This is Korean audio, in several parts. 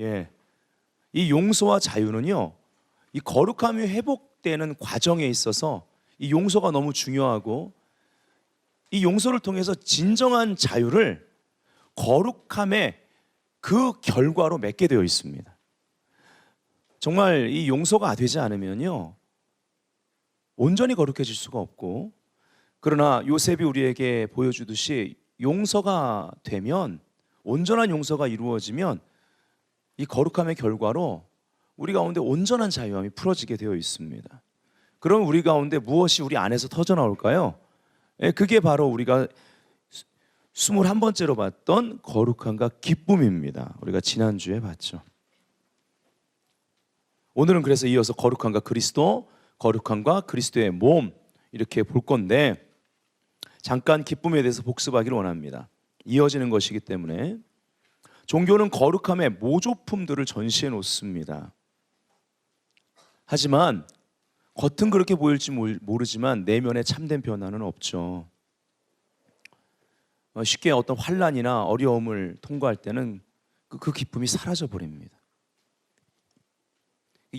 예. 이 용서와 자유는요, 이 거룩함이 회복되는 과정에 있어서 이 용서가 너무 중요하고, 이 용서를 통해서 진정한 자유를 거룩함의 그 결과로 맺게 되어 있습니다. 정말 이 용서가 되지 않으면요, 온전히 거룩해질 수가 없고, 그러나 요셉이 우리에게 보여주듯이 용서가 되면, 온전한 용서가 이루어지면 이 거룩함의 결과로 우리 가운데 온전한 자유함이 풀어지게 되어 있습니다. 그럼 우리 가운데 무엇이 우리 안에서 터져 나올까요? 그게 바로 우리가 21번째로 봤던 거룩함과 기쁨입니다. 우리가 지난주에 봤죠. 오늘은 그래서 이어서 거룩함과 그리스도, 거룩함과 그리스도의 몸, 이렇게 볼 건데, 잠깐 기쁨에 대해서 복습하기를 원합니다. 이어지는 것이기 때문에. 종교는 거룩함의 모조품들을 전시해 놓습니다. 하지만 겉은 그렇게 보일지 모르지만 내면에 참된 변화는 없죠. 쉽게 어떤 환난이나 어려움을 통과할 때는 그 기쁨이 사라져 버립니다.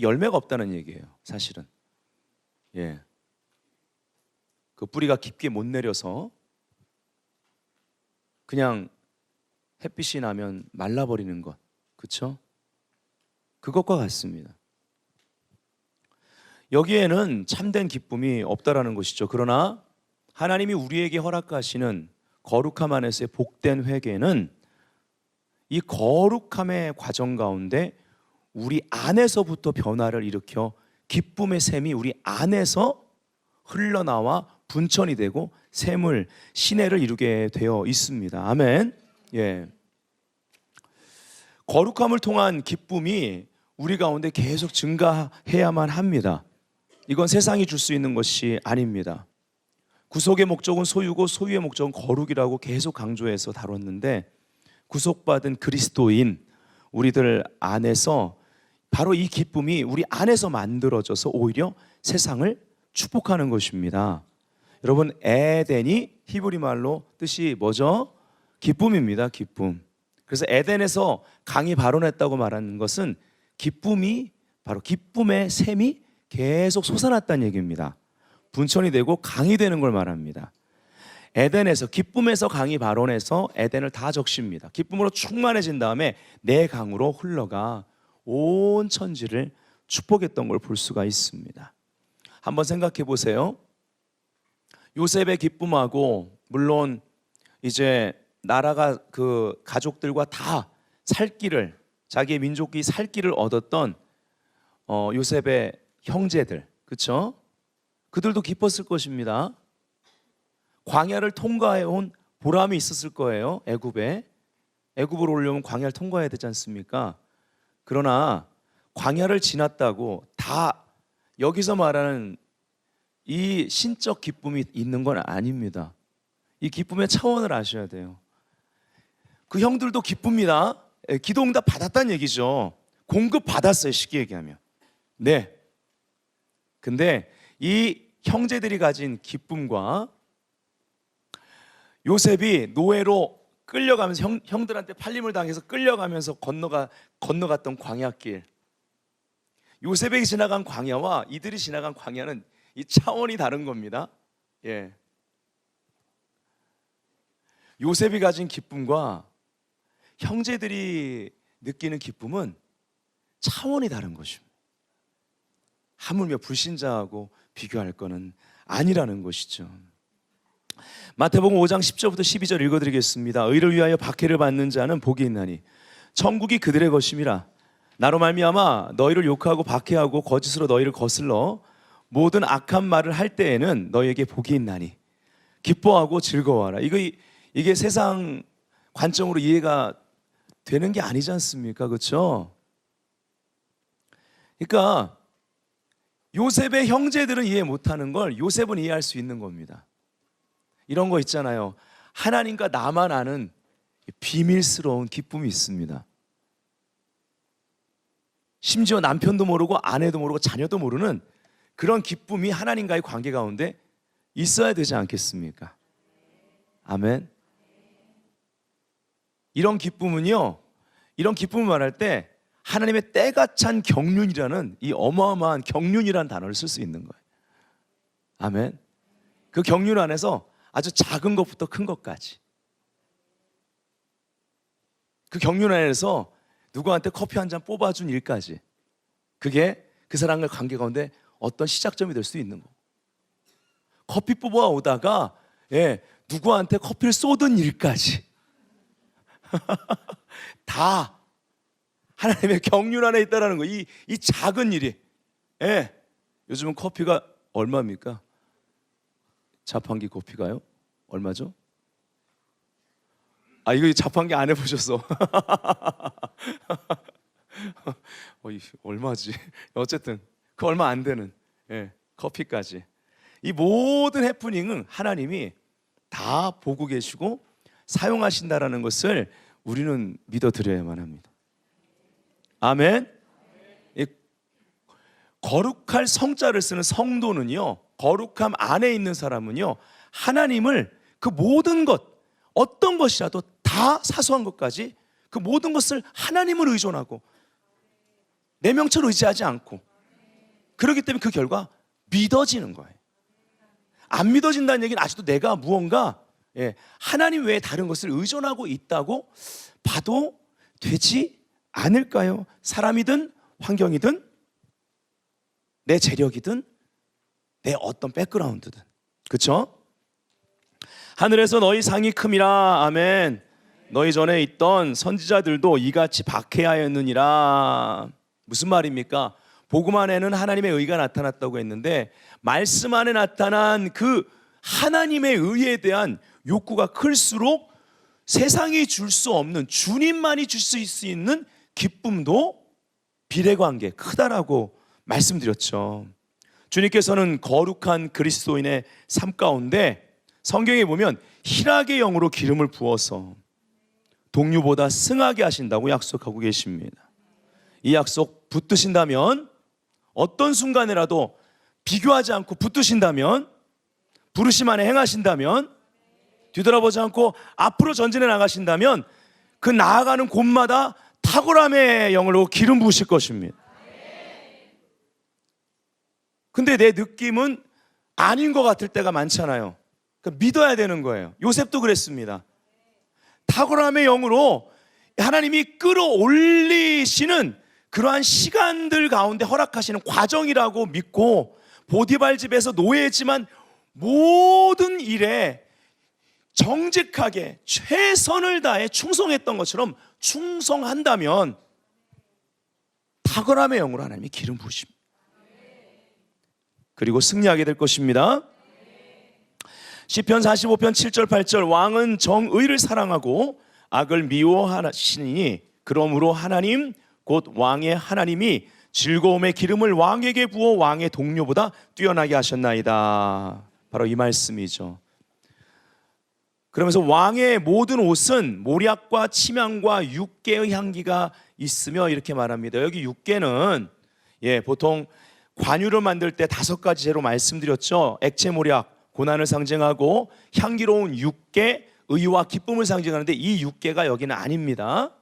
열매가 없다는 얘기예요, 사실은. 예. 그 뿌리가 깊게 못 내려서 그냥 햇빛이 나면 말라버리는 것, 그렇죠? 그것과 같습니다. 여기에는 참된 기쁨이 없다라는 것이죠. 그러나 하나님이 우리에게 허락하시는 거룩함 안에서의 복된 회개는 이 거룩함의 과정 가운데 우리 안에서부터 변화를 일으켜 기쁨의 샘이 우리 안에서 흘러나와 분천이 되고 샘을, 시내를 이루게 되어 있습니다. 아멘. 예. 거룩함을 통한 기쁨이 우리 가운데 계속 증가해야만 합니다. 이건 세상이 줄 수 있는 것이 아닙니다. 구속의 목적은 소유고 소유의 목적은 거룩이라고 계속 강조해서 다뤘는데, 구속받은 그리스도인 우리들 안에서 바로 이 기쁨이 우리 안에서 만들어져서 오히려 세상을 축복하는 것입니다. 여러분, 에덴이 히브리 말로 뜻이 뭐죠? 기쁨입니다. 기쁨. 그래서 에덴에서 강이 발원했다고 말하는 것은 기쁨이, 바로 기쁨의 샘이 계속 솟아났다는 얘기입니다. 분천이 되고 강이 되는 걸 말합니다. 에덴에서, 기쁨에서 강이 발원해서 에덴을 다 적십니다. 기쁨으로 충만해진 다음에 내 강으로 흘러가 온 천지를 축복했던 걸 볼 수가 있습니다. 한번 생각해 보세요. 요셉의 기쁨하고, 물론 이제 나라가 그 가족들과 다 살 길을, 자기의 민족이 살 길을 얻었던 요셉의 형제들, 그렇죠? 그들도 기뻤을 것입니다. 광야를 통과해 온 보람이 있었을 거예요. 애굽으로 오려면 광야를 통과해야 되지 않습니까? 그러나 광야를 지났다고 다 여기서 말하는 이 신적 기쁨이 있는 건 아닙니다. 이 기쁨의 차원을 아셔야 돼요. 그 형들도 기쁩니다. 기도 응답 받았다는 얘기죠. 공급 받았어요, 쉽게 얘기하면. 네. 근데 이 형제들이 가진 기쁨과 요셉이 노예로 끌려가면서 형들한테 팔림을 당해서 끌려가면서 건너갔던 광야길, 요셉이 지나간 광야와 이들이 지나간 광야는 이 차원이 다른 겁니다. 예. 요셉이 가진 기쁨과 형제들이 느끼는 기쁨은 차원이 다른 것입니다. 하물며 불신자하고 비교할 것은 아니라는 것이죠. 마태복음 5장 10절부터 12절 읽어드리겠습니다. 의를 위하여 박해를 받는 자는 복이 있나니 천국이 그들의 것임이라. 나로 말미암아 너희를 욕하고 박해하고 거짓으로 너희를 거슬러 모든 악한 말을 할 때에는 너희에게 복이 있나니 기뻐하고 즐거워하라. 이게 세상 관점으로 이해가 되는 게 아니지 않습니까? 그렇죠? 그러니까 요셉의 형제들은 이해 못하는 걸 요셉은 이해할 수 있는 겁니다. 이런 거 있잖아요. 하나님과 나만 아는 비밀스러운 기쁨이 있습니다. 심지어 남편도 모르고 아내도 모르고 자녀도 모르는 그런 기쁨이 하나님과의 관계 가운데 있어야 되지 않겠습니까? 아멘. 이런 기쁨을 말할 때 하나님의 때가 찬 경륜이라는 이 어마어마한 경륜이라는 단어를 쓸 수 있는 거예요. 아멘. 그 경륜 안에서 아주 작은 것부터 큰 것까지, 그 경륜 안에서 누구한테 커피 한 잔 뽑아준 일까지, 그게 그 사람과의 관계 가운데 어떤 시작점이 될 수 있는 거. 커피 뽑아 오다가 누구한테 커피를 쏟은 일까지 다 하나님의 경륜 안에 있다라는 거. 이 작은 일이. 요즘은 커피가 얼마입니까? 자판기 커피가요? 얼마죠? 이거 자판기 안 해보셨어. 얼마지? 어쨌든 그 얼마 안 되는 커피까지. 이 모든 해프닝은 하나님이 다 보고 계시고 사용하신다라는 것을 우리는 믿어드려야만 합니다. 아멘. 거룩할 성자를 쓰는 성도는요, 거룩함 안에 있는 사람은요, 하나님을 그 모든 것, 어떤 것이라도 다 사소한 것까지 그 모든 것을 하나님을 의존하고 내 명철 의지하지 않고, 그렇기 때문에 그 결과 믿어지는 거예요. 안 믿어진다는 얘기는 아직도 내가 무언가 하나님 외에 다른 것을 의존하고 있다고 봐도 되지 않을까요? 사람이든 환경이든 내 재력이든 내 어떤 백그라운드든. 그렇죠? 하늘에서 너희 상이 큼이라. 아멘. 너희 전에 있던 선지자들도 이같이 박해하였느니라. 무슨 말입니까? 복음 안에는 하나님의 의가 나타났다고 했는데, 말씀 안에 나타난 그 하나님의 의에 대한 욕구가 클수록 세상이 줄 수 없는, 주님만이 줄 수 있는 기쁨도 비례관계 크다라고 말씀드렸죠. 주님께서는 거룩한 그리스도인의 삶 가운데 성경에 보면 희락의 영으로 기름을 부어서 동류보다 승하게 하신다고 약속하고 계십니다. 이 약속 붙드신다면, 어떤 순간이라도 비교하지 않고 붙드신다면, 부르심 안에 행하신다면, 뒤돌아보지 않고 앞으로 전진해 나가신다면, 그 나아가는 곳마다 탁월함의 영으로 기름 부으실 것입니다. 근데 내 느낌은 아닌 것 같을 때가 많잖아요. 그러니까 믿어야 되는 거예요. 요셉도 그랬습니다. 탁월함의 영으로 하나님이 끌어올리시는 그러한 시간들 가운데 허락하시는 과정이라고 믿고, 보디발 집에서 노예지만 모든 일에 정직하게 최선을 다해 충성했던 것처럼 충성한다면 탁월함의 영으로 하나님이 기름 부으십니다. 그리고 승리하게 될 것입니다. 시편 45편 7절 8절, 왕은 정의를 사랑하고 악을 미워하시니 그러므로 하나님 곧 왕의 하나님이 즐거움의 기름을 왕에게 부어 왕의 동료보다 뛰어나게 하셨나이다. 바로 이 말씀이죠. 그러면서 왕의 모든 옷은 모략과 침향과 육개의 향기가 있으며, 이렇게 말합니다. 여기 육개는 보통 관유를 만들 때 5가지 재료 말씀드렸죠. 액체 모략, 고난을 상징하고, 향기로운 육개, 의와 기쁨을 상징하는데 이 육개가 여기는 아닙니다.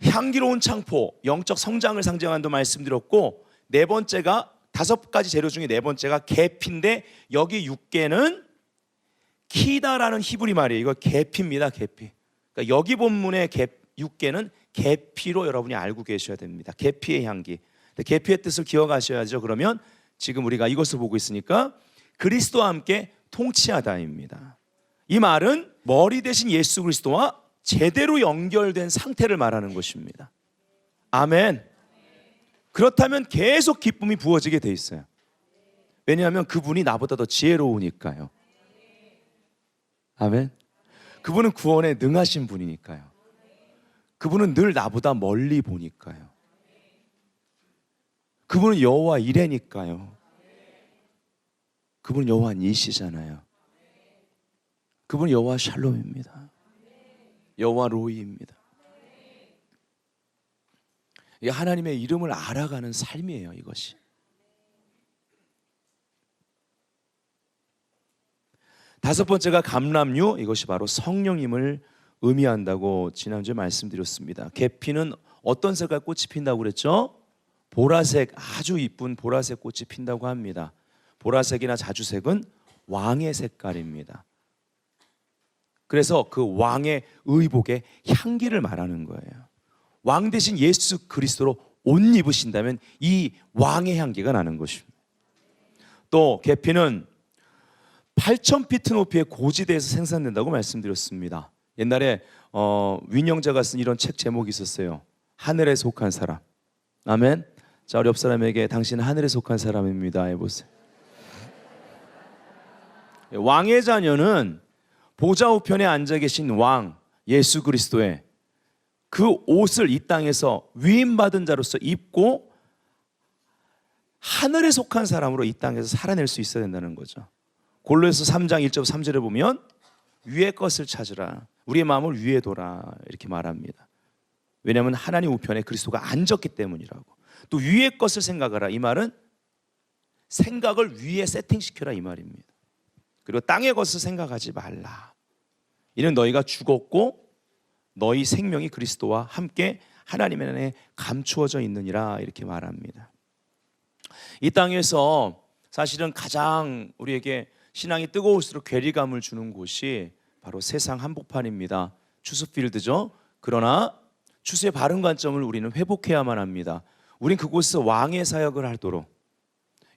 향기로운 창포, 영적 성장을 상징한다고 말씀드렸고, 4번째가 5가지 재료 중에 4번째가 계피인데, 여기 육개는 키다라는 히브리 말이에요. 이거 계피입니다. 계피. 그러니까 여기 본문의 육개는 계피로 여러분이 알고 계셔야 됩니다. 계피의 향기. 계피의 뜻을 기억하셔야죠. 그러면 지금 우리가 이것을 보고 있으니까 그리스도와 함께 통치하다입니다. 이 말은 머리 대신 예수 그리스도와 제대로 연결된 상태를 말하는 것입니다. 아멘. 그렇다면 계속 기쁨이 부어지게 돼 있어요. 왜냐하면 그분이 나보다 더 지혜로우니까요. 아멘. 그분은 구원에 능하신 분이니까요. 그분은 늘 나보다 멀리 보니까요. 그분은 여호와 이레니까요. 그분은 여호와 니시잖아요. 그분은 여호와 샬롬입니다. 여호와 로이입니다. 이게 하나님의 이름을 알아가는 삶이에요. 이것이. 다섯 번째가 감람류, 이것이 바로 성령님을 의미한다고 지난주에 말씀드렸습니다. 계피는 어떤 색깔 꽃이 핀다고 그랬죠? 보라색, 아주 이쁜 보라색 꽃이 핀다고 합니다. 보라색이나 자주색은 왕의 색깔입니다. 그래서 그 왕의 의복의 향기를 말하는 거예요. 왕 대신 예수 그리스도로 옷 입으신다면 이 왕의 향기가 나는 것입니다. 또 계피는 8,000피트 높이의 고지대에서 생산된다고 말씀드렸습니다. 옛날에 윈영자가 쓴 이런 책 제목이 있었어요. 하늘에 속한 사람. 아멘. 자, 우리 옆 사람에게 당신은 하늘에 속한 사람입니다 해보세요. 왕의 자녀는 보좌 우편에 앉아 계신 왕 예수 그리스도의 그 옷을 이 땅에서 위임받은 자로서 입고 하늘에 속한 사람으로 이 땅에서 살아낼 수 있어야 된다는 거죠. 골로새서 3장 1절 3절에 보면 위의 것을 찾으라, 우리의 마음을 위에 둬라 이렇게 말합니다. 왜냐하면 하나님 우편에 그리스도가 앉았기 때문이라고. 또 위의 것을 생각하라, 이 말은 생각을 위에 세팅시켜라 이 말입니다. 그리고 땅의 것을 생각하지 말라, 이는 너희가 죽었고 너희 생명이 그리스도와 함께 하나님 안에 감추어져 있느니라 이렇게 말합니다. 이 땅에서 사실은 가장 우리에게 신앙이 뜨거울수록 괴리감을 주는 곳이 바로 세상 한복판입니다. 추수필드죠. 그러나 추수의 바른 관점을 우리는 회복해야만 합니다. 우린 그곳에서 왕의 사역을 하도록,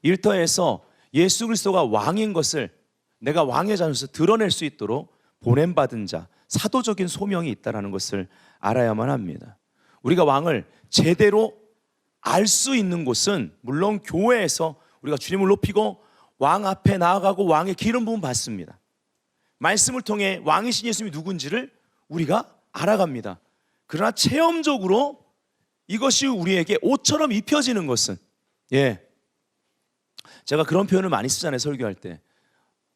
일터에서 예수 그리스도가 왕인 것을 내가 왕의 자녀로서 드러낼 수 있도록 보냄받은 자, 사도적인 소명이 있다는 것을 알아야만 합니다. 우리가 왕을 제대로 알 수 있는 곳은 물론 교회에서 우리가 주님을 높이고 왕 앞에 나아가고 왕의 기름 부음 받습니다. 말씀을 통해 왕이신 예수님이 누군지를 우리가 알아갑니다. 그러나 체험적으로 이것이 우리에게 옷처럼 입혀지는 것은, 제가 그런 표현을 많이 쓰잖아요. 설교할 때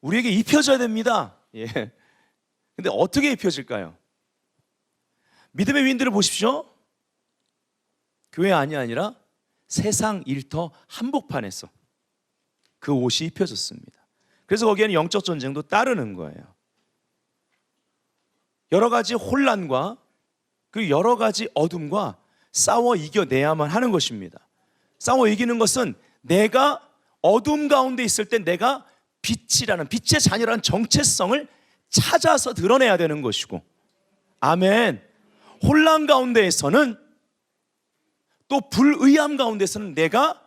우리에게 입혀져야 됩니다. 근데 어떻게 입혀질까요? 믿음의 윈들을 보십시오. 교회 안이 아니라 세상 일터 한복판에서 그 옷이 입혀졌습니다. 그래서 거기에는 영적 전쟁도 따르는 거예요. 여러 가지 혼란과 그 여러 가지 어둠과 싸워 이겨내야만 하는 것입니다. 싸워 이기는 것은 내가 어둠 가운데 있을 때 내가 빛이라는, 빛의 자녀라는 정체성을 찾아서 드러내야 되는 것이고, 아멘. 혼란 가운데에서는, 또 불의함 가운데서는 내가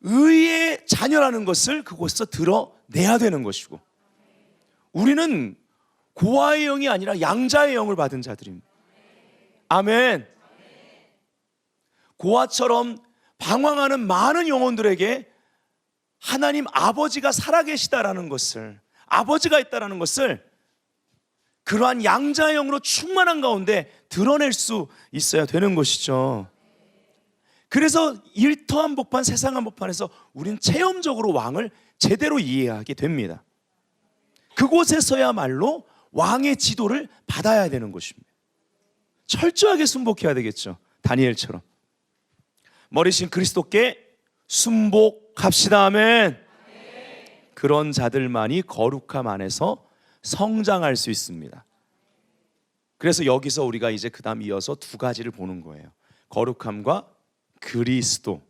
의의 자녀라는 것을 그곳에서 드러내야 되는 것이고, 우리는 고아의 영이 아니라 양자의 영을 받은 자들입니다. 아멘. 고아처럼 방황하는 많은 영혼들에게 하나님 아버지가 살아계시다라는 것을, 아버지가 있다라는 것을 그러한 양자의 영으로 충만한 가운데 드러낼 수 있어야 되는 것이죠. 그래서 일터 한복판, 세상 한복판에서 우리는 체험적으로 왕을 제대로 이해하게 됩니다. 그곳에서야말로 왕의 지도를 받아야 되는 것입니다. 철저하게 순복해야 되겠죠. 다니엘처럼. 머리신 그리스도께 순복합시다. 아멘. 그런 자들만이 거룩함 안에서 성장할 수 있습니다. 그래서 여기서 우리가 이제 그 다음 이어서 두 가지를 보는 거예요. 거룩함과 그리스도.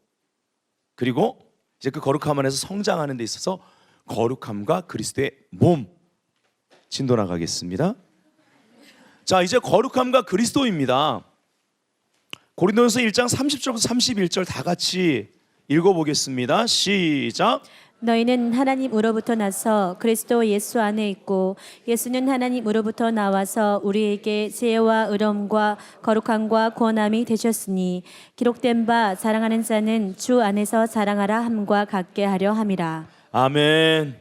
그리고 이제 그 거룩함 안에서 성장하는 데 있어서 거룩함과 그리스도의 몸 진도 나가겠습니다. 자, 이제 거룩함과 그리스도입니다. 고린도전서 1장 30절부터 31절 다 같이 읽어보겠습니다. 시작. 너희는 하나님으로부터 나서 그리스도 예수 안에 있고 예수는 하나님으로부터 나와서 우리에게 지혜와 의로움과 거룩함과 구원함이 되셨으니 기록된 바 사랑하는 자는 주 안에서 사랑하라 함과 같게 하려 함이라. 아멘.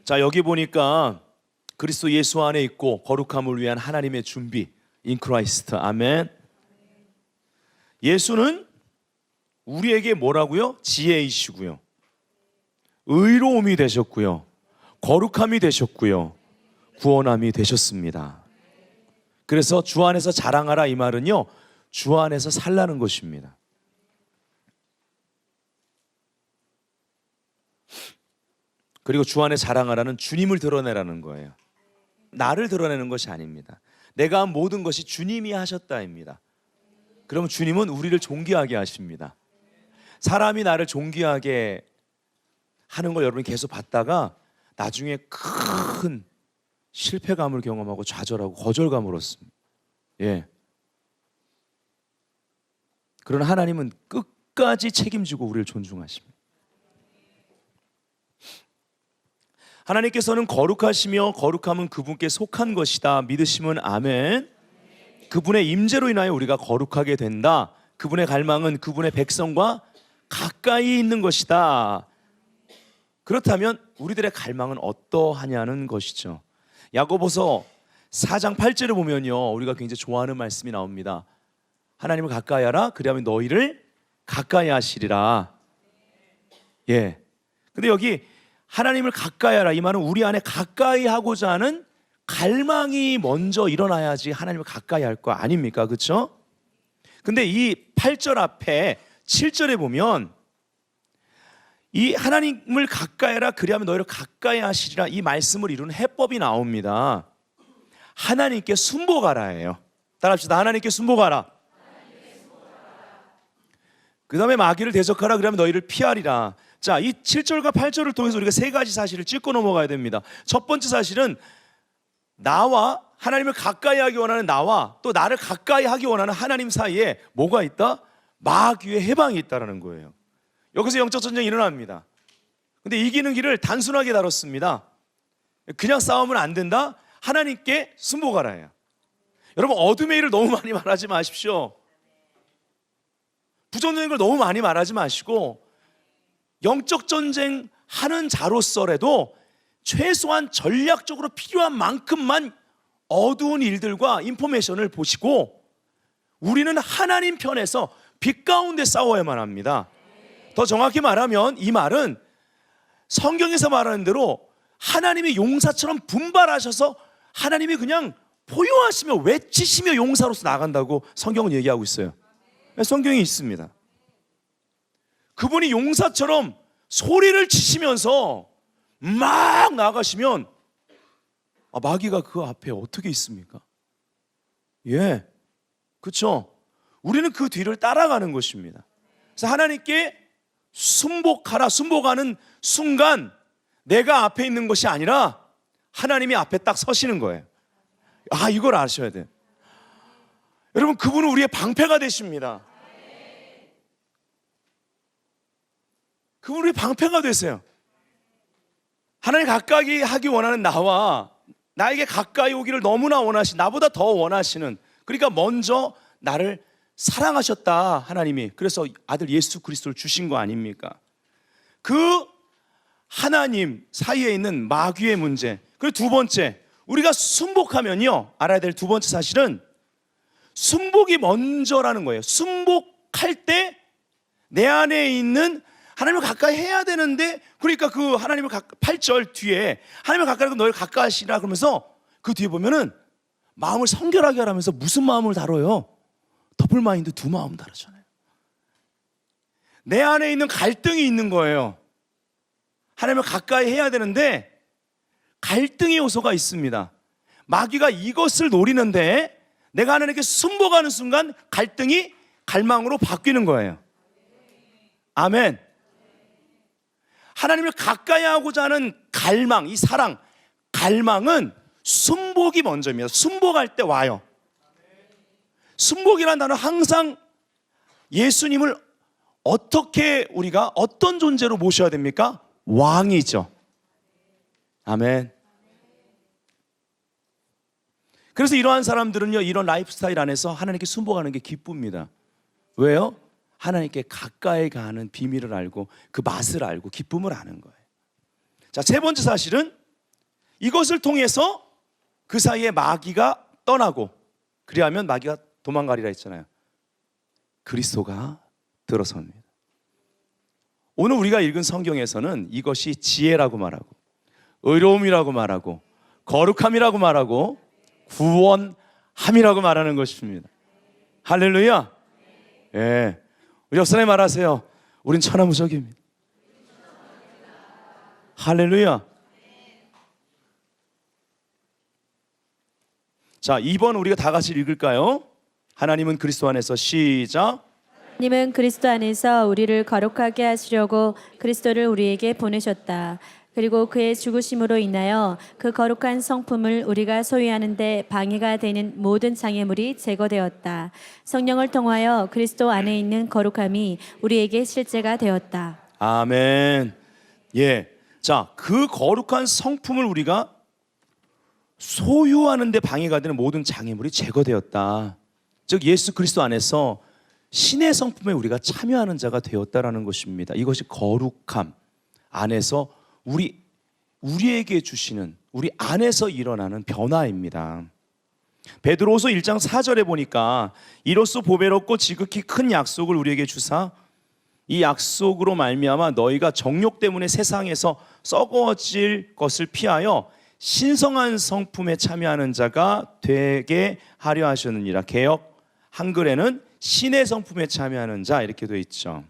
자, 여기 보니까 그리스도 예수 안에 있고 거룩함을 위한 하나님의 준비, 인 크라이스트. 아멘. 예수는 우리에게 뭐라고요? 지혜이시고요, 의로움이 되셨고요, 거룩함이 되셨고요, 구원함이 되셨습니다. 그래서 주 안에서 자랑하라 이 말은요, 주 안에서 살라는 것입니다. 그리고 주 안에 자랑하라는 주님을 드러내라는 거예요. 나를 드러내는 것이 아닙니다. 내가 한 모든 것이 주님이 하셨다입니다. 그러면 주님은 우리를 존귀하게 하십니다. 사람이 나를 존귀하게 하는 걸 여러분이 계속 봤다가 나중에 큰 실패감을 경험하고 좌절하고 거절감을 얻습니다. 예. 그러나 하나님은 끝까지 책임지고 우리를 존중하십니다. 하나님께서는 거룩하시며 거룩함은 그분께 속한 것이다 믿으시면 아멘. 그분의 임재로 인하여 우리가 거룩하게 된다. 그분의 갈망은 그분의 백성과 가까이 있는 것이다. 그렇다면 우리들의 갈망은 어떠하냐는 것이죠. 야고보서 4장 8절을 보면요, 우리가 굉장히 좋아하는 말씀이 나옵니다. 하나님을 가까이 하라, 그리하면 너희를 가까이 하시리라. 예. 근데 여기 하나님을 가까이 하라, 이 말은 우리 안에 가까이 하고자 하는 갈망이 먼저 일어나야지 하나님을 가까이 할 거 아닙니까? 그렇죠? 근데 이 8절 앞에 7절에 보면 이 하나님을 가까이 하라, 그리하면 너희를 가까이 하시리라, 이 말씀을 이루는 해법이 나옵니다. 하나님께 순복하라예요. 따라합시다. 하나님께 순복하라. 그 다음에 마귀를 대적하라, 그러면 너희를 피하리라. 자, 이 7절과 8절을 통해서 우리가 세 가지 사실을 짚고 넘어가야 됩니다. 첫 번째 사실은 나와 하나님을 가까이 하기 원하는 나와 또 나를 가까이 하기 원하는 하나님 사이에 뭐가 있다? 마귀의 해방이 있다는 거예요. 여기서 영적 전쟁이 일어납니다. 근데 이기는 길을 단순하게 다뤘습니다. 그냥 싸우면 안 된다. 하나님께 순복하라예요. 여러분, 어둠의 일을 너무 많이 말하지 마십시오. 부정적인 걸 너무 많이 말하지 마시고 영적 전쟁 하는 자로서라도 최소한 전략적으로 필요한 만큼만 어두운 일들과 인포메이션을 보시고 우리는 하나님 편에서 빛 가운데 싸워야만 합니다. 더 정확히 말하면 이 말은 성경에서 말하는 대로 하나님이 용사처럼 분발하셔서 하나님이 그냥 포효하시며 외치시며 용사로서 나간다고 성경은 얘기하고 있어요. 성경이 있습니다. 그분이 용사처럼 소리를 치시면서 막 나가시면 마귀가 그 앞에 어떻게 있습니까? 예, 그렇죠. 우리는 그 뒤를 따라가는 것입니다. 그래서 하나님께 순복하라, 순복하는 순간 내가 앞에 있는 것이 아니라 하나님이 앞에 딱 서시는 거예요. 이걸 아셔야 돼요. 여러분, 그분은 우리의 방패가 되십니다. 그분은 우리의 방패가 되세요. 하나님 가까이 하기 원하는 나와 나에게 가까이 오기를 너무나 원하시는, 나보다 더 원하시는, 그러니까 먼저 나를 사랑하셨다 하나님이. 그래서 아들 예수 그리스도를 주신 거 아닙니까? 그 하나님 사이에 있는 마귀의 문제. 그리고 두 번째, 우리가 순복하면요, 알아야 될 두 번째 사실은 순복이 먼저라는 거예요. 순복할 때 내 안에 있는 하나님을 가까이 해야 되는데, 그러니까 그 하나님을 8절 뒤에 하나님을 가까이 하고 너를 가까이 하시라 그러면서 그 뒤에 보면은 마음을 성결하게 하라면서 무슨 마음을 다뤄요? 더블 마인드, 두 마음 다르잖아요. 내 안에 있는 갈등이 있는 거예요. 하나님을 가까이 해야 되는데 갈등의 요소가 있습니다. 마귀가 이것을 노리는데 내가 하나님께 순복하는 순간 갈등이 갈망으로 바뀌는 거예요. 아멘. 하나님을 가까이 하고자 하는 갈망, 이 사랑, 갈망은 순복이 먼저입니다. 순복할 때 와요. 순복이라는 단어는 항상 예수님을 어떻게 우리가 어떤 존재로 모셔야 됩니까? 왕이죠. 아멘. 그래서 이러한 사람들은요, 이런 라이프 스타일 안에서 하나님께 순복하는 게 기쁩니다. 왜요? 하나님께 가까이 가는 비밀을 알고 그 맛을 알고 기쁨을 아는 거예요. 자, 세 번째 사실은 이것을 통해서 그 사이에 마귀가 떠나고, 그리하면 마귀가 도망가리라 했잖아요. 그리스도가 들어섭니다. 오늘 우리가 읽은 성경에서는 이것이 지혜라고 말하고 의로움이라고 말하고 거룩함이라고 말하고 구원함이라고 말하는 것입니다. 할렐루야. 예. 우리 옆사람이 말하세요. 우린 천하무적입니다. 할렐루야. 자, 2번 우리가 다 같이 읽을까요? 하나님은 그리스도 안에서 시작. 님은 그리스도 안에서 우리를 거룩하게 하시려고 그리스도를 우리에게 보내셨다. 그리고 그의 죽으심으로 인하여 그 거룩한 성품을 우리가 소유하는데 방해가 되는 모든 장애물이 제거되었다. 성령을 통하여 그리스도 안에 있는 거룩함이 우리에게 실제가 되었다. 아멘. 예. 자, 그 거룩한 성품을 우리가 소유하는데 방해가 되는 모든 장애물이 제거되었다. 즉 예수 그리스도 안에서 신의 성품에 우리가 참여하는 자가 되었다라는 것입니다. 이것이 거룩함 안에서 우리에게 주시는, 우리 안에서 일어나는 변화입니다. 베드로후서 1장 4절에 보니까 이로써 보배롭고 지극히 큰 약속을 우리에게 주사 이 약속으로 말미암아 너희가 정욕 때문에 세상에서 썩어질 것을 피하여 신성한 성품에 참여하는 자가 되게 하려 하셨느니라. 개역 한글에는 신의 성품에 참여하는 자 이렇게 되어 있죠.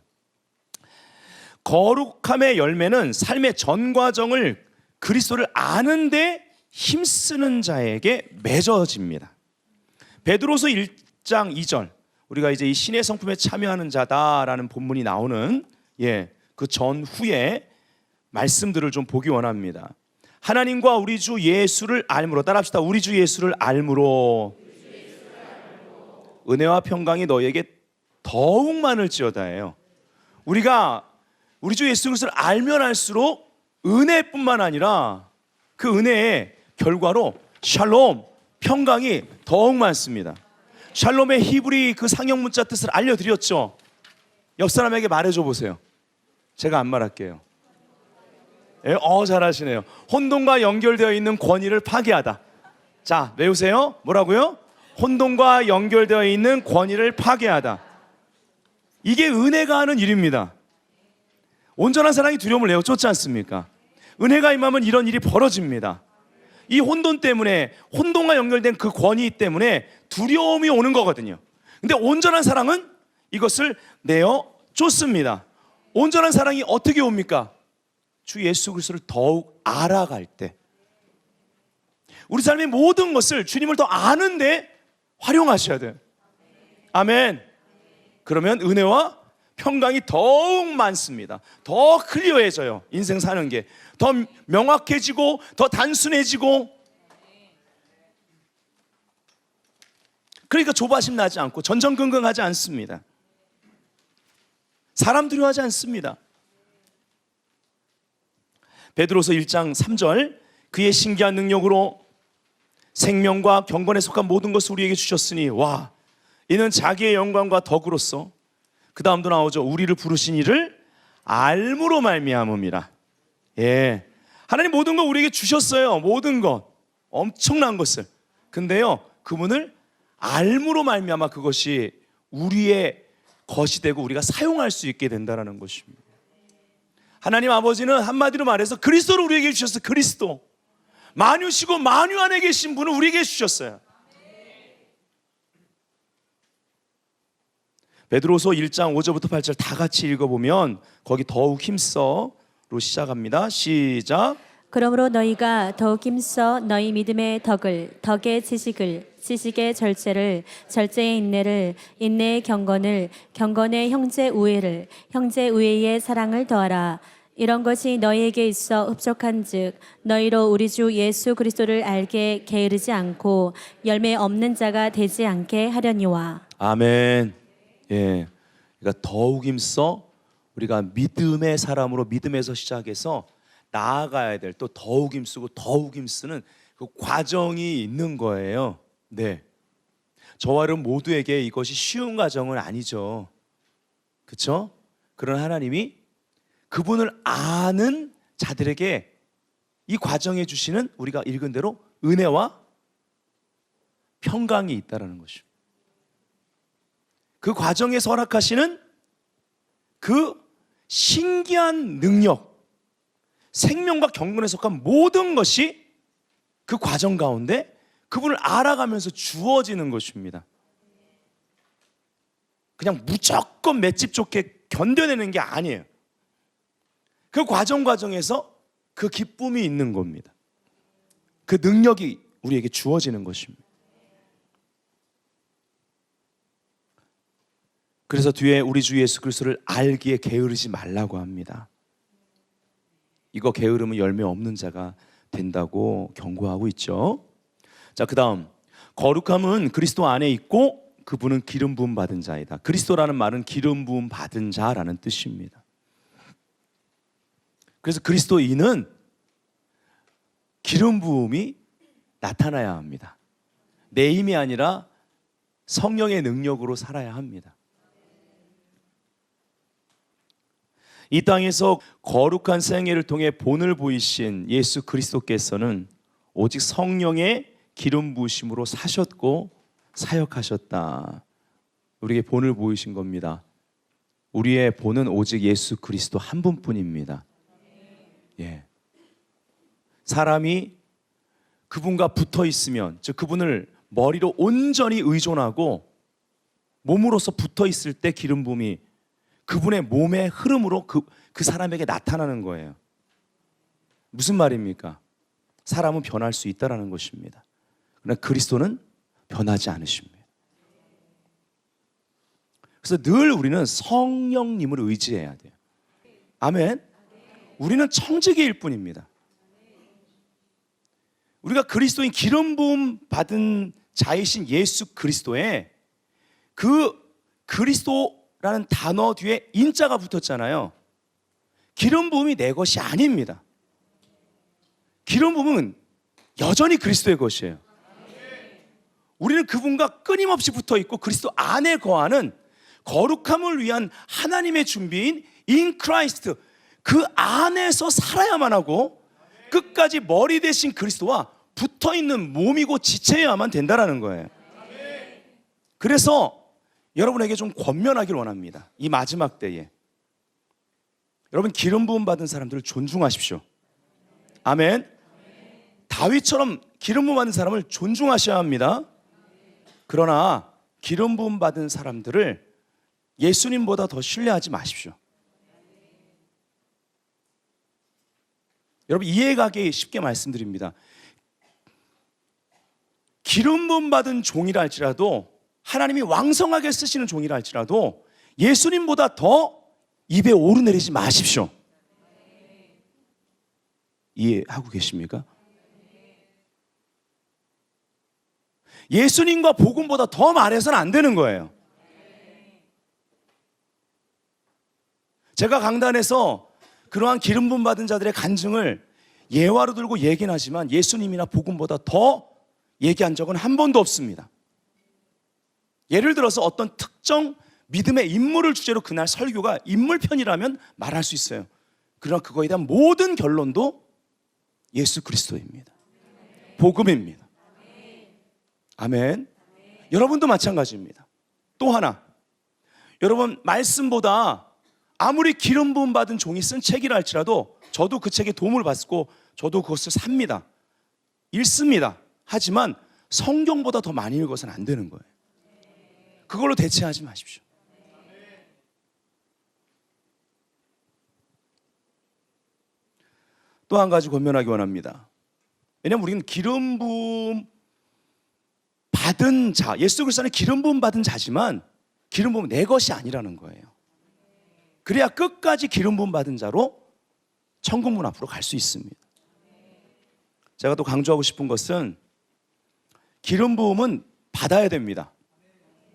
거룩함의 열매는 삶의 전 과정을 그리스도를 아는데 힘쓰는 자에게 맺어집니다. 베드로서 1장 2절 우리가 이제 이 신의 성품에 참여하는 자다라는 본문이 나오는 그 전후에 말씀들을 좀 보기 원합니다. 하나님과 우리 주 예수를 알므로, 따라합시다. 우리 주 예수를 알므로 은혜와 평강이 너희에게 더욱 많을지어다예요. 우리가 우리 주 예수 그리스도를 알면 알수록 은혜뿐만 아니라 그 은혜의 결과로 샬롬, 평강이 더욱 많습니다. 샬롬의 히브리 그 상형 문자 뜻을 알려드렸죠. 옆 사람에게 말해줘 보세요. 제가 안 말할게요. 잘하시네요. 혼돈과 연결되어 있는 권위를 파괴하다. 자, 외우세요. 뭐라고요? 혼돈과 연결되어 있는 권위를 파괴하다. 이게 은혜가 하는 일입니다. 온전한 사랑이 두려움을 내어 쫓지 않습니까? 은혜가 임하면 이런 일이 벌어집니다. 이 혼돈 때문에, 혼돈과 연결된 그 권위 때문에 두려움이 오는 거거든요. 근데 온전한 사랑은 이것을 내어 쫓습니다. 온전한 사랑이 어떻게 옵니까? 주 예수 그리스도를 더욱 알아갈 때, 우리 삶의 모든 것을 주님을 더 아는데 활용하셔야 돼요. 아멘. 그러면 은혜와 평강이 더욱 많습니다. 더 클리어해져요. 인생 사는 게 더 명확해지고 더 단순해지고. 그러니까 조바심 나지 않고 전전긍긍하지 않습니다. 사람 두려워하지 않습니다. 베드로서 1장 3절 그의 신기한 능력으로 생명과 경건에 속한 모든 것을 우리에게 주셨으니 와 이는 자기의 영광과 덕으로서, 그 다음도 나오죠. 우리를 부르신 이를 알므로 말미암음이라. 하나님 모든 거 우리에게 주셨어요. 모든 것, 엄청난 것을. 근데요 그분을 알므로 말미암아 그것이 우리의 것이 되고 우리가 사용할 수 있게 된다는 것입니다. 하나님 아버지는 한마디로 말해서 그리스도를 우리에게 주셨어요. 그리스도 만유시고 만유 안에 계신 분을 우리에게 주셨어요. 베드로서 1장 5절부터 8절 다 같이 읽어보면 거기 더욱 힘써로 시작합니다. 시작. 그러므로 너희가 더욱 힘써 너희 믿음의 덕을, 덕의 지식을, 지식의 절제를, 절제의 인내를, 인내의 경건을, 경건의 형제 우애를, 형제 우애의 사랑을 더하라. 이런 것이 너희에게 있어 흡족한즉 너희로 우리 주 예수 그리스도를 알게 게으르지 않고 열매 없는 자가 되지 않게 하려니와. 아멘. 그러니까 더욱 힘써 우리가 믿음의 사람으로 믿음에서 시작해서 나아가야 될 또 더욱 힘쓰고 더욱 힘쓰는 그 과정이 있는 거예요. 저와 여러분 모두에게 이것이 쉬운 과정은 아니죠. 그렇죠? 그런 하나님이 그분을 아는 자들에게 이 과정에 주시는, 우리가 읽은 대로 은혜와 평강이 있다는 것이죠. 그 과정에서 허락하시는 그 신기한 능력, 생명과 경건에 속한 모든 것이 그 과정 가운데 그분을 알아가면서 주어지는 것입니다. 그냥 무조건 맷집 좋게 견뎌내는 게 아니에요. 그 과정에서 그 기쁨이 있는 겁니다. 그 능력이 우리에게 주어지는 것입니다. 그래서 뒤에 우리 주 예수 그리스도를 알기에 게으르지 말라고 합니다. 이거 게으르면 열매 없는 자가 된다고 경고하고 있죠. 자, 그다음 거룩함은 그리스도 안에 있고 그분은 기름 부음 받은 자이다. 그리스도라는 말은 기름 부음 받은 자라는 뜻입니다. 그래서 그리스도인은 기름 부음이 나타나야 합니다. 내 힘이 아니라 성령의 능력으로 살아야 합니다. 이 땅에서 거룩한 생애를 통해 본을 보이신 예수 그리스도께서는 오직 성령의 기름 부으심으로 사셨고 사역하셨다. 우리에게 본을 보이신 겁니다. 우리의 본은 오직 예수 그리스도 한 분뿐입니다. 예. 사람이 그분과 붙어 있으면, 즉 그분을 머리로 온전히 의존하고 몸으로서 붙어 있을 때 기름 부음이 그분의 몸의 흐름으로 그 사람에게 나타나는 거예요. 무슨 말입니까? 사람은 변할 수 있다라는 것입니다. 그러나 그리스도는 변하지 않으십니다. 그래서 늘 우리는 성령님을 의지해야 돼요. 아멘. 우리는 청지기일 뿐입니다. 우리가 그리스도인 기름 부음 받은 자이신 예수 그리스도에 그 그리스도라는 단어 뒤에 인자가 붙었잖아요. 기름 부음이 내 것이 아닙니다. 기름 부음은 여전히 그리스도의 것이에요. 우리는 그분과 끊임없이 붙어 있고 그리스도 안에 거하는 거룩함을 위한 하나님의 준비인 in Christ, 그 안에서 살아야만 하고 끝까지 머리 대신 그리스도와 붙어 있는 몸이고 지체여야만 된다라는 거예요. 그래서 여러분에게 좀 권면하길 원합니다. 이 마지막 때에 여러분 기름 부음 받은 사람들을 존중하십시오. 아멘. 다윗처럼 기름 부음 받은 사람을 존중하셔야 합니다. 그러나 기름 부음 받은 사람들을 예수님보다 더 신뢰하지 마십시오. 여러분 이해가기 쉽게 말씀드립니다. 기름 부음 받은 종이라 할지라도, 하나님이 왕성하게 쓰시는 종이라 할지라도 예수님보다 더 입에 오르내리지 마십시오. 이해하고 계십니까? 예수님과 복음보다 더 말해서는 안 되는 거예요. 제가 강단에서 그러한 기름 부음 받은 자들의 간증을 예화로 들고 얘기는 하지만 예수님이나 복음보다 더 얘기한 적은 한 번도 없습니다. 예를 들어서 어떤 특정 믿음의 인물을 주제로 그날 설교가 인물편이라면 말할 수 있어요. 그러나 그거에 대한 모든 결론도 예수 그리스도입니다. 복음입니다. 아멘. 여러분도 마찬가지입니다. 또 하나, 여러분 말씀보다 아무리 기름 부음 받은 종이 쓴 책이라 할지라도 저도 그 책에 도움을 받고 저도 그것을 삽니다. 읽습니다. 하지만 성경보다 더 많이 읽어서는 안 되는 거예요. 그걸로 대체하지 마십시오. 또 한 가지 권면하기 원합니다. 왜냐하면 우리는 기름 부음 받은 자, 예수 그리스도는 기름 부음 받은 자지만 기름 부음은 내 것이 아니라는 거예요. 그래야 끝까지 기름 부음 받은 자로 천국 문 앞으로 갈 수 있습니다. 제가 또 강조하고 싶은 것은 기름 부음은 받아야 됩니다.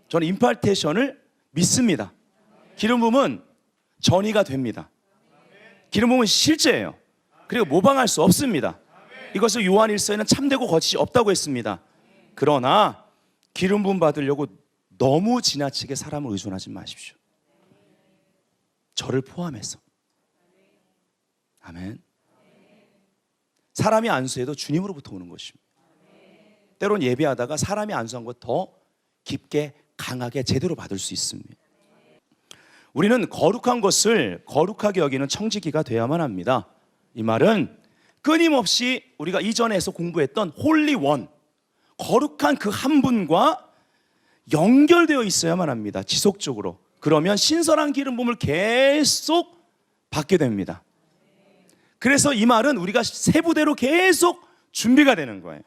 저는 임파테이션을 믿습니다. 기름 부음은 전이가 됩니다. 기름 부음은 실제예요. 그리고 모방할 수 없습니다. 이것을 요한 1서에는 참되고 거짓이 없다고 했습니다. 그러나 기름 부음 받으려고 너무 지나치게 사람을 의존하지 마십시오. 저를 포함해서. 아멘. 사람이 안수해도 주님으로부터 오는 것입니다. 때론 예배하다가 사람이 안수한 것 더 깊게 강하게 제대로 받을 수 있습니다. 우리는 거룩한 것을 거룩하게 여기는 청지기가 되어야만 합니다. 이 말은 끊임없이 우리가 이전에서 공부했던 홀리 원, 거룩한 그 한 분과 연결되어 있어야만 합니다. 지속적으로. 그러면 신선한 기름 부음을 계속 받게 됩니다. 그래서 이 말은 우리가 세부대로 계속 준비가 되는 거예요.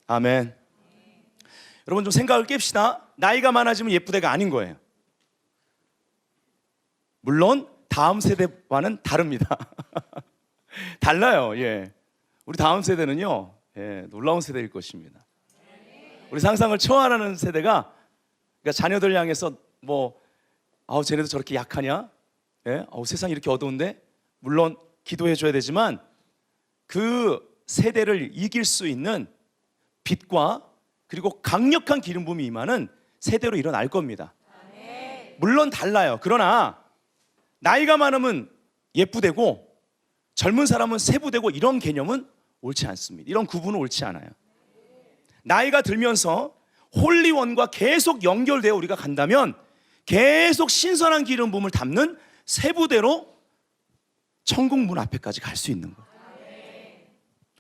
아멘. 여러분 좀 생각을 깹시다. 나이가 많아지면 예쁘대가 아닌 거예요. 물론 다음 세대와는 다릅니다. 달라요. 예. 우리 다음 세대는요, 예, 놀라운 세대일 것입니다. 우리 상상을 초월하는 세대가, 그러니까 자녀들 향해서 쟤네도 저렇게 약하냐? 예? 세상이 이렇게 어두운데? 물론 기도해 줘야 되지만 그 세대를 이길 수 있는 빛과 그리고 강력한 기름 부음이 임하는 세대로 일어날 겁니다. 물론 달라요. 그러나 나이가 많으면 예쁘되고 젊은 사람은 세부되고 이런 개념은 옳지 않습니다. 이런 구분은 옳지 않아요. 나이가 들면서 홀리원과 계속 연결되어 우리가 간다면 계속 신선한 기름 부음을 담는 세부대로 천국 문 앞에까지 갈 수 있는 거예요.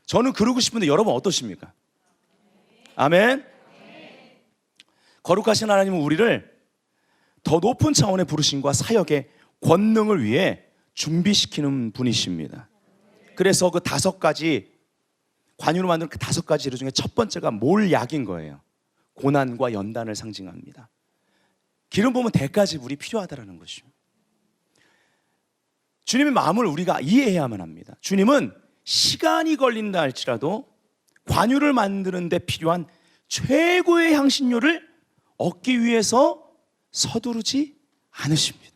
저는 그러고 싶은데 여러분 어떠십니까? 아멘. 거룩하신 하나님은 우리를 더 높은 차원의 부르심과 사역의 권능을 위해 준비시키는 분이십니다. 그래서 그 5가지 관유로 만든 그 5가지 재료 중에 첫 번째가 몰약인 거예요. 고난과 연단을 상징합니다. 기름 부으면 대가지불이 필요하다는 것입니다. 주님의 마음을 우리가 이해해야만 합니다. 주님은 시간이 걸린다 할지라도 관유를 만드는 데 필요한 최고의 향신료를 얻기 위해서 서두르지 않으십니다.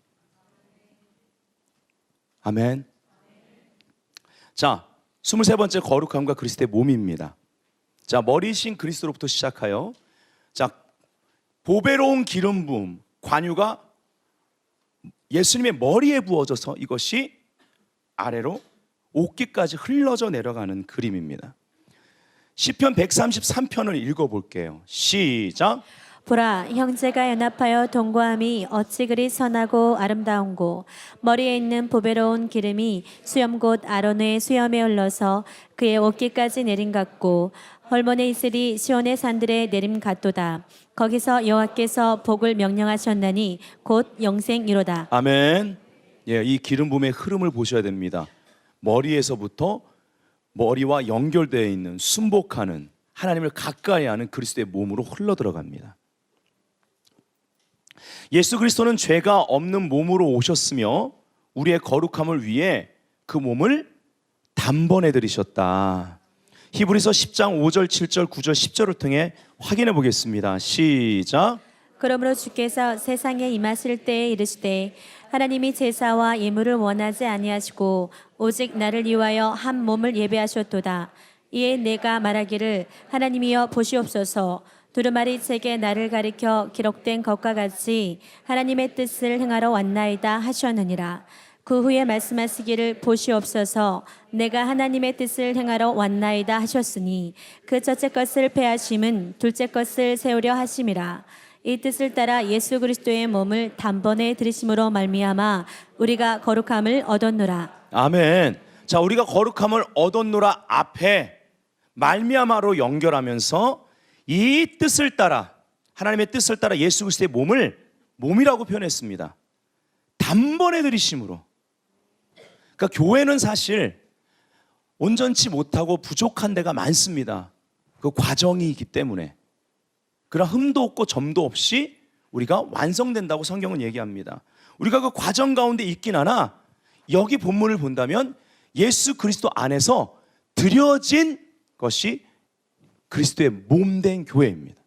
아멘. 자, 23번째 거룩함과 그리스도의 몸입니다. 자, 머리신 그리스도로부터 시작하여 자, 보배로운 기름 부음, 관유가 예수님의 머리에 부어져서 이것이 아래로 옷깃까지 흘러져 내려가는 그림입니다. 시편 133편을 읽어볼게요. 시작. 보라, 형제가 연합하여 동거함이 어찌 그리 선하고 아름다운고, 머리에 있는 보배로운 기름이 수염곧 아론의 수염에 흘러서 그의 옷깃까지 내림 같고, 헐몬의 이슬이 시온의 산들에 내림 같도다. 거기서 여호와께서 복을 명령하셨나니 곧 영생이로다. 아멘. 예, 이 기름 부음의 흐름을 보셔야 됩니다. 머리에서부터 머리와 연결되어 있는 순복하는 하나님을 가까이 하는 그리스도의 몸으로 흘러 들어갑니다. 예수 그리스도는 죄가 없는 몸으로 오셨으며 우리의 거룩함을 위해 그 몸을 단번에 들이셨다. 히브리서 10장 5절, 7절, 9절, 10절을 통해 확인해 보겠습니다. 시작. 그러므로 주께서 세상에 임하실 때에 이르시되 하나님이 제사와 예물을 원하지 아니하시고 오직 나를 위하여 한 몸을 예배하셨도다. 이에 내가 말하기를 하나님이여 보시옵소서. 두루마리 책에 나를 가리켜 기록된 것과 같이 하나님의 뜻을 행하러 왔나이다 하셨느니라. 그 후에 말씀하시기를 보시옵소서. 내가 하나님의 뜻을 행하러 왔나이다 하셨으니 그 첫째 것을 폐하심은 둘째 것을 세우려 하심이라. 이 뜻을 따라 예수 그리스도의 몸을 단번에 들이심으로 말미암아 우리가 거룩함을 얻었노라. 아멘. 자, 우리가 거룩함을 얻었노라 앞에 말미암아로 연결하면서 이 뜻을 따라, 하나님의 뜻을 따라 예수 그리스도의 몸을 몸이라고 표현했습니다. 단번에 들이심으로. 그러니까 교회는 사실 온전치 못하고 부족한 데가 많습니다. 그 과정이기 때문에. 그러나 흠도 없고 점도 없이 우리가 완성된다고 성경은 얘기합니다. 우리가 그 과정 가운데 있긴 하나 여기 본문을 본다면 예수 그리스도 안에서 드려진 것이 그리스도의 몸된 교회입니다.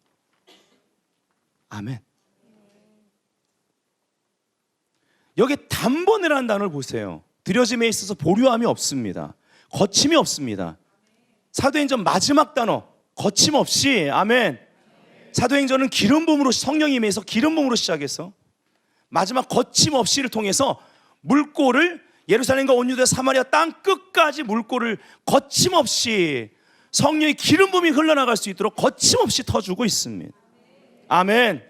아멘. 여기 단번이라는 단어를 보세요. 드려짐에 있어서 보류함이 없습니다. 거침이 없습니다. 사도행전 마지막 단어 거침없이. 아멘. 사도행전은 기름 부음으로, 성령이 임해서 기름 부음으로 시작해서 마지막 거침없이를 통해서 물꼬를 예루살렘과 온 유대 사마리아 땅 끝까지 물꼬를 거침없이 성령의 기름 부음이 흘러나갈 수 있도록 거침없이 터주고 있습니다. 아멘.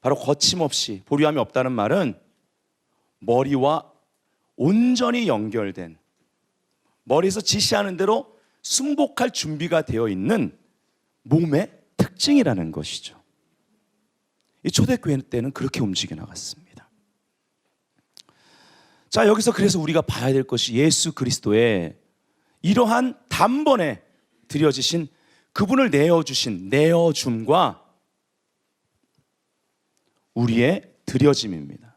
바로 거침없이, 보류함이 없다는 말은 머리와 온전히 연결된, 머리에서 지시하는 대로 순복할 준비가 되어 있는 몸의 특징이라는 것이죠. 이 초대교회 때는 그렇게 움직여 나갔습니다. 자, 여기서 그래서 우리가 봐야 될 것이 예수 그리스도의 이러한 단번에 드려지신 그분을 내어주신 내어줌과 우리의 드려짐입니다.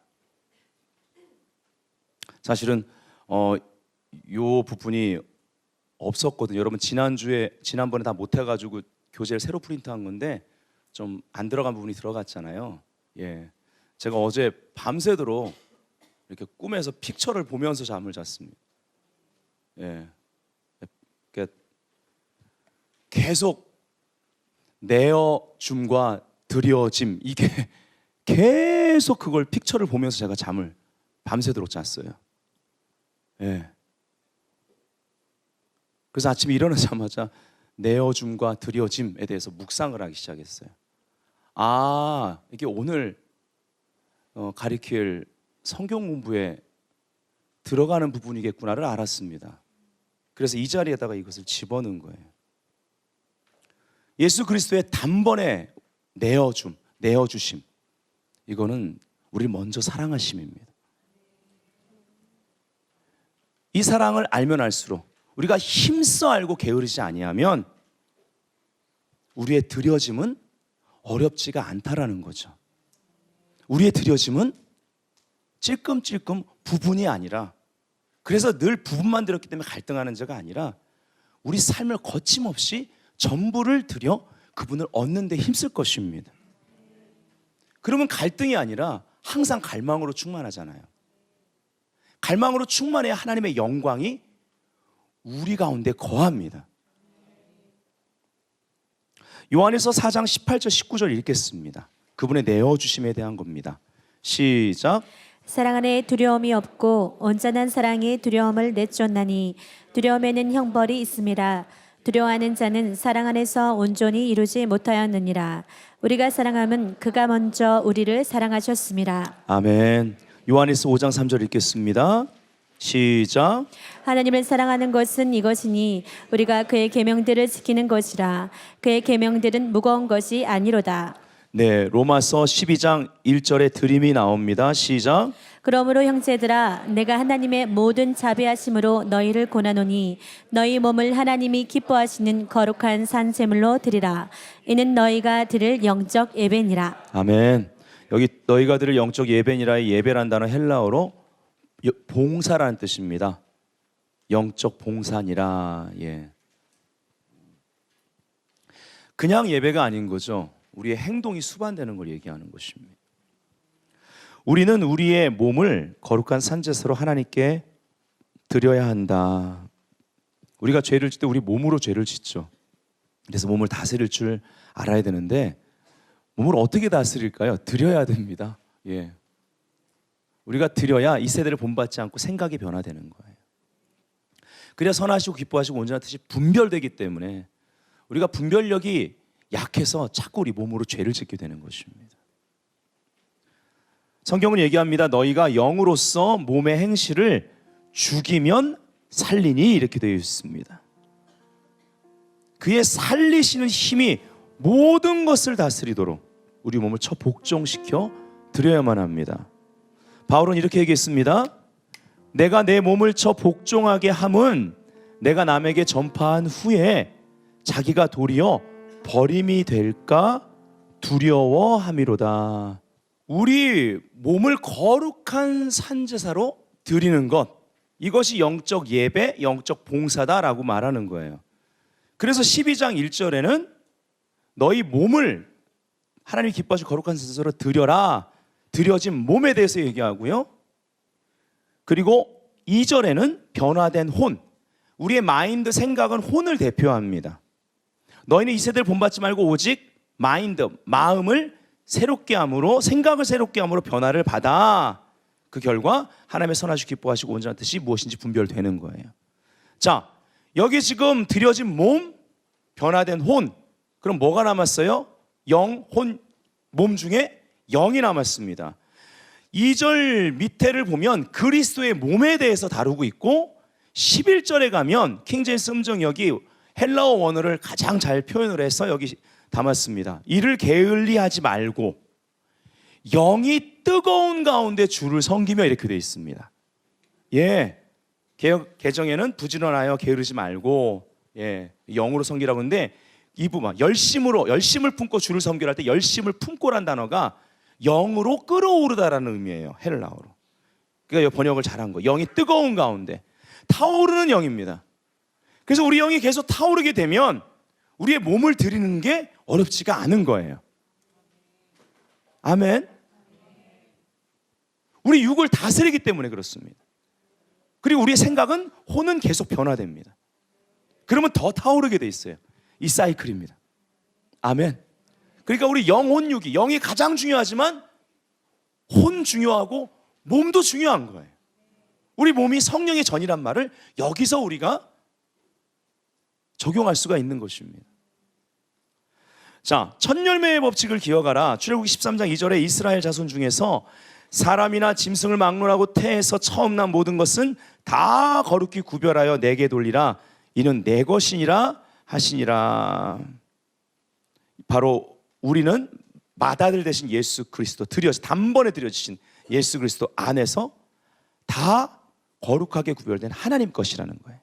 사실은 요 부분이 없었거든요. 여러분 지난번에 다 못해가지고 교재를 새로 프린트한 건데 좀 안 들어간 부분이 들어갔잖아요. 예, 제가 어제 밤새도록 이렇게 꿈에서 픽처를 보면서 잠을 잤습니다. 예, 그러니까 계속 내어줌과 드려짐 이게 계속 그걸 픽처를 보면서 제가 잠을 밤새도록 잤어요. 예. 그래서 아침에 일어나자마자 내어줌과 드려짐에 대해서 묵상을 하기 시작했어요. 아, 이게 오늘 가리킬 성경 공부에 들어가는 부분이겠구나를 알았습니다. 그래서 이 자리에다가 이것을 집어넣은 거예요. 예수 그리스도의 단번에 내어줌, 내어주심, 이거는 우리를 먼저 사랑하심입니다. 이 사랑을 알면 알수록 우리가 힘써 알고 게으르지 아니하면 우리의 드려짐은 어렵지가 않다라는 거죠. 우리의 드려짐은 찔끔찔끔 부분이 아니라, 그래서 늘 부분만 드렸기 때문에 갈등하는 자가 아니라 우리 삶을 거침없이 전부를 드려 그분을 얻는 데 힘쓸 것입니다. 그러면 갈등이 아니라 항상 갈망으로 충만하잖아요. 갈망으로 충만해야 하나님의 영광이 우리 가운데 거합니다. 요한일서 4장 18절 19절 읽겠습니다. 그분의 내어주심에 대한 겁니다. 시작. 사랑 안에 두려움이 없고 온전한 사랑이 두려움을 내쫓나니 두려움에는 형벌이 있음이라. 두려워하는 자는 사랑 안에서 온전히 이루지 못하였느니라. 우리가 사랑함은 그가 먼저 우리를 사랑하셨음이라. 아멘. 요한일서 5장 3절 읽겠습니다. 시작. 하나님을 사랑하는 것은 이것이니 우리가 그의 계명들을 지키는 것이라. 그의 계명들은 무거운 것이 아니로다. 네, 로마서 12장 1절에 드림이 나옵니다. 시작. 그러므로 형제들아, 내가 하나님의 모든 자비하심으로 너희를 권하노니 너희 몸을 하나님이 기뻐하시는 거룩한 산 제물로 드리라. 이는 너희가 드릴 영적 예배니라. 아멘. 여기 너희가 드릴 영적 예배니라의 예배란 단어 헬라어로 봉사라는 뜻입니다. 영적 봉사니라. 예. 그냥 예배가 아닌 거죠. 우리의 행동이 수반되는 걸 얘기하는 것입니다. 우리는 우리의 몸을 거룩한 산제사로 하나님께 드려야 한다. 우리가 죄를 짓 때 우리 몸으로 죄를 짓죠. 그래서 몸을 다스릴 줄 알아야 되는데 몸을 어떻게 다스릴까요? 드려야 됩니다. 예. 우리가 드려야 이 세대를 본받지 않고 생각이 변화되는 거예요. 그래야 선하시고 기뻐하시고 온전한 뜻이 분별되기 때문에 우리가 분별력이 약해서 자꾸 우리 몸으로 죄를 짓게 되는 것입니다. 성경은 얘기합니다. 너희가 영으로서 몸의 행실을 죽이면 살리니 이렇게 되어 있습니다. 그의 살리시는 힘이 모든 것을 다스리도록 우리 몸을 복종시켜 드려야만 합니다. 바울은 이렇게 얘기했습니다. 내가 내 몸을 복종하게 함은 내가 남에게 전파한 후에 자기가 도리어 버림이 될까 두려워함이로다. 우리 몸을 거룩한 산제사로 드리는 것, 이것이 영적 예배, 영적 봉사다라고 말하는 거예요. 그래서 12장 1절에는 너희 몸을 하나님이 기뻐하시고 거룩한 산제사로 드려라, 드려진 몸에 대해서 얘기하고요. 그리고 2절에는 변화된 혼, 우리의 마인드, 생각은 혼을 대표합니다. 너희는 이 세대를 본받지 말고 오직 마인드, 마음을 새롭게 함으로, 생각을 새롭게 함으로 변화를 받아. 그 결과 하나님의 선하시고 기뻐하시고 온전한 뜻이 무엇인지 분별되는 거예요. 자, 여기 지금 드려진 몸, 변화된 혼, 그럼 뭐가 남았어요? 영, 혼, 몸 중에 영이 남았습니다. 2절 밑에를 보면 그리스도의 몸에 대해서 다루고 있고 11절에 가면 킹제임스 음정 여기 헬라어 원어를 가장 잘 표현을 해서 여기 담았습니다. 이를 게을리하지 말고 영이 뜨거운 가운데 주를 섬기며 이렇게 되어 있습니다. 예, 개역 개정에는 부지런하여 게으르지 말고 예, 영으로 섬기라고 하는데 이 부분 열심을 품고 주를 섬기라 할 때 열심을 품고란 단어가 영으로 끌어오르다라는 의미예요. 헬라어로. 그러니까 번역을 잘한 거. 영이 뜨거운 가운데 타오르는 영입니다. 그래서 우리 영이 계속 타오르게 되면 우리의 몸을 드리는 게 어렵지가 않은 거예요. 아멘. 우리 육을 다스리기 때문에 그렇습니다. 그리고 우리의 생각은 혼은 계속 변화됩니다. 그러면 더 타오르게 돼 있어요. 이 사이클입니다. 아멘. 그러니까 우리 영혼 육이, 영이 가장 중요하지만 혼 중요하고 몸도 중요한 거예요. 우리 몸이 성령의 전이란 말을 여기서 우리가 적용할 수가 있는 것입니다. 자, 첫 열매의 법칙을 기억하라. 출애굽기 13장 2절에 이스라엘 자손 중에서 사람이나 짐승을 막론하고 태에서 처음 난 모든 것은 다 거룩히 구별하여 내게 돌리라. 이는 내 것이니라 하시니라. 바로 우리는 맏아들 되신 예수 그리스도 단번에 드려지신 예수 그리스도 안에서 다 거룩하게 구별된 하나님 것이라는 거예요.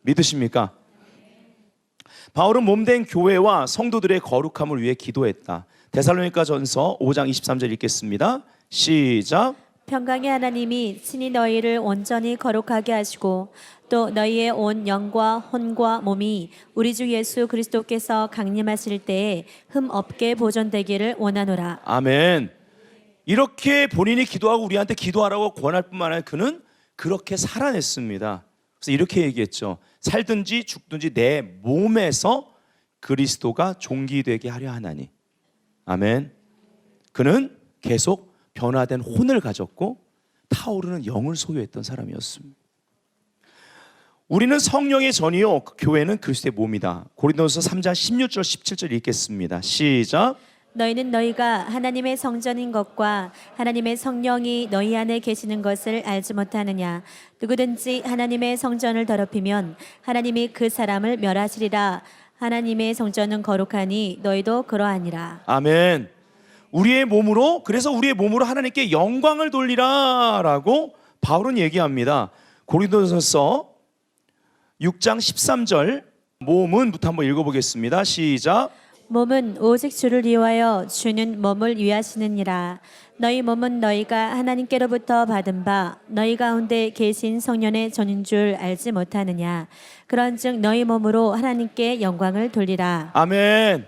믿으십니까? 바울은 몸된 교회와 성도들의 거룩함을 위해 기도했다. 데살로니가전서 5장 23절 읽겠습니다. 시작. 평강의 하나님이 친히 너희를 온전히 거룩하게 하시고 또 너희의 온 영과 혼과 몸이 우리 주 예수 그리스도께서 강림하실 때에 흠 없게 보존되기를 원하노라. 아멘. 이렇게 본인이 기도하고 우리한테 기도하라고 권할 뿐만 아니라 그는 그렇게 살아냈습니다. 그래서 이렇게 얘기했죠. 살든지 죽든지 내 몸에서 그리스도가 존귀되게 하려 하나니. 아멘. 그는 계속 변화된 혼을 가졌고 타오르는 영을 소유했던 사람이었습니다. 우리는 성령의 전이요 교회는 그리스도의 몸이다. 고린도서 3장 16절 17절 읽겠습니다. 시작. 너희는 너희가 하나님의 성전인 것과 하나님의 성령이 너희 안에 계시는 것을 알지 못하느냐. 누구든지 하나님의 성전을 더럽히면 하나님이 그 사람을 멸하시리라. 하나님의 성전은 거룩하니 너희도 그러하니라. 아멘. 우리의 몸으로, 그래서 우리의 몸으로 하나님께 영광을 돌리라라고 바울은 얘기합니다. 고린도전서 6장 13절 몸은부터 한번 읽어보겠습니다. 시작. 몸은 오직 주를 위하여 주는 몸을 위하시느니라. 너희 몸은 너희가 하나님께로부터 받은 바 너희 가운데 계신 성령의 전인 줄 알지 못하느냐. 그런즉 너희 몸으로 하나님께 영광을 돌리라. 아멘.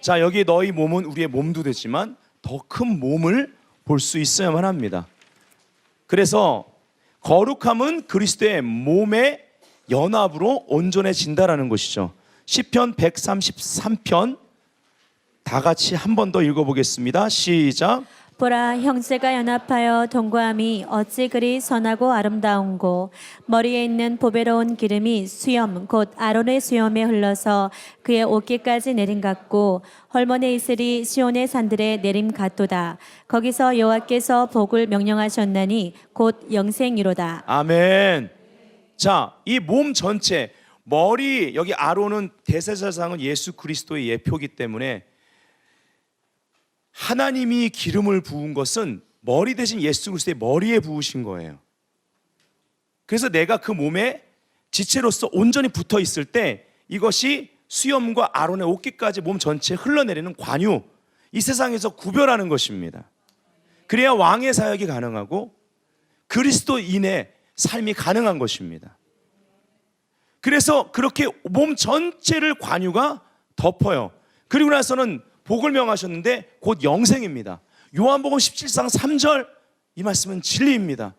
자, 여기 너희 몸은 우리의 몸도 되지만 더 큰 몸을 볼 수 있어야만 합니다. 그래서 거룩함은 그리스도의 몸의 연합으로 온전해진다라는 것이죠. 시편 133편 다 같이 한 번 더 읽어보겠습니다. 시작. 보라, 형제가 연합하여 동거함이 어찌 그리 선하고 아름다운고 머리에 있는 보배로운 기름이 수염 곧 아론의 수염에 흘러서 그의 옷깃까지 내림 같고 헐몬의 이슬이 시온의 산들에 내림 같도다. 거기서 여호와께서 복을 명령하셨나니 곧 영생이로다. 아멘. 자, 이 몸 전체 머리, 여기 아론은 대제사장은 예수 그리스도의 예표이기 때문에 하나님이 기름을 부은 것은 머리 대신 예수 그리스도의 머리에 부으신 거예요. 그래서 내가 그 몸에 지체로서 온전히 붙어 있을 때 이것이 수염과 아론의 옷깃까지 몸 전체에 흘러내리는 관유, 이 세상에서 구별하는 것입니다. 그래야 왕의 사역이 가능하고 그리스도인의 삶이 가능한 것입니다. 그래서 그렇게 몸 전체를 관유가 덮어요. 그리고 나서는 복을 명하셨는데 곧 영생입니다. 요한복음 17장 3절 이 말씀은 진리입니다.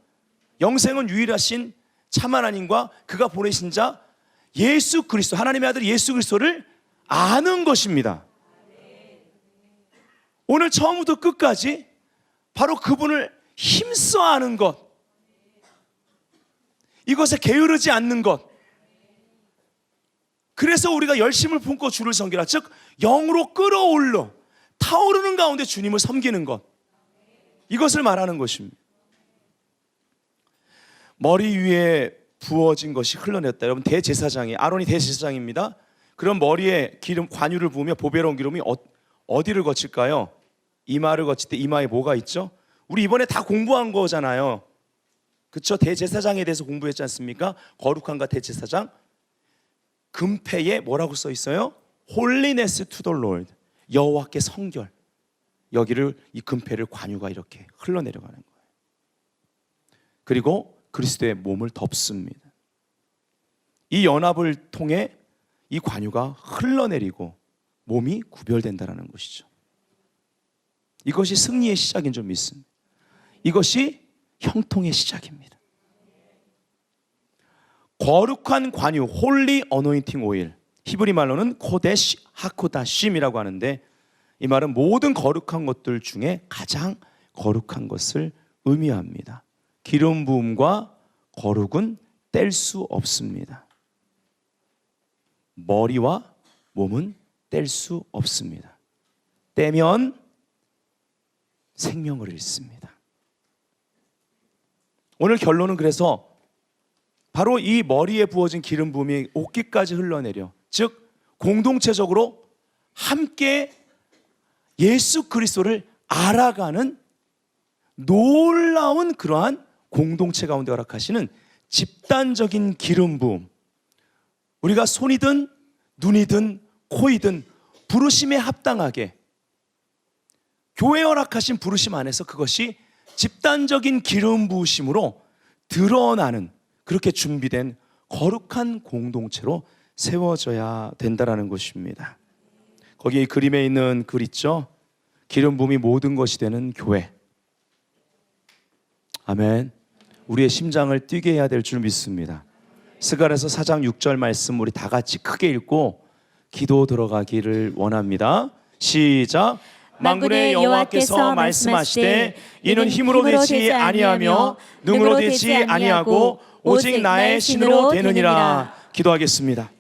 영생은 유일하신 참 하나님과 그가 보내신 자 예수 그리스도, 하나님의 아들 예수 그리스도를 아는 것입니다. 오늘 처음부터 끝까지 바로 그분을 힘써 아는 것, 이것에 게으르지 않는 것. 그래서 우리가 열심을 품고 주를 섬기라. 즉 영으로 끌어올려 타오르는 가운데 주님을 섬기는 것, 이것을 말하는 것입니다. 머리 위에 부어진 것이 흘러냈다. 여러분, 대제사장이, 아론이 대제사장입니다. 그럼 머리에 기름, 관유를 부으며 보배로운 기름이 어디를 거칠까요? 이마를 거칠 때 이마에 뭐가 있죠? 우리 이번에 다 공부한 거잖아요. 그렇죠? 대제사장에 대해서 공부했지 않습니까? 거룩한가 대제사장. 금패에 뭐라고 써 있어요? Holiness to the Lord, 여호와께 성결. 여기를, 이 금패를 관유가 이렇게 흘러내려가는 거예요. 그리고 그리스도의 몸을 덮습니다. 이 연합을 통해 이 관유가 흘러내리고 몸이 구별된다는 것이죠. 이것이 승리의 시작인 줄 믿습니다. 이것이 형통의 시작입니다. 거룩한 관유, 홀리 어노인팅 오일, 히브리 말로는 코데시 하코다심이라고 하는데, 이 말은 모든 거룩한 것들 중에 가장 거룩한 것을 의미합니다. 기름 부음과 거룩은 뗄 수 없습니다. 머리와 몸은 뗄 수 없습니다. 떼면 생명을 잃습니다. 오늘 결론은 그래서 바로 이 머리에 부어진 기름 부음이 옷깃까지 흘러내려, 즉 공동체적으로 함께 예수 그리스도를 알아가는 놀라운 그러한 공동체 가운데 허락하시는 집단적인 기름 부음, 우리가 손이든 눈이든 코이든 부르심에 합당하게 교회 허락하신 부르심 안에서 그것이 집단적인 기름 부으심으로 드러나는, 그렇게 준비된 거룩한 공동체로 세워져야 된다는 것입니다. 거기 그림에 있는 글 있죠? 기름 부음이 모든 것이 되는 교회. 아멘. 우리의 심장을 뛰게 해야 될 줄 믿습니다. 스가랴서 4장 6절 말씀 우리 다 같이 크게 읽고 기도 들어가기를 원합니다. 시작. 만군의 여호와께서 말씀하시되 이는 힘으로 되지 아니하며 능으로 되지 아니하고 오직 나의 신으로 되느니라. 기도하겠습니다.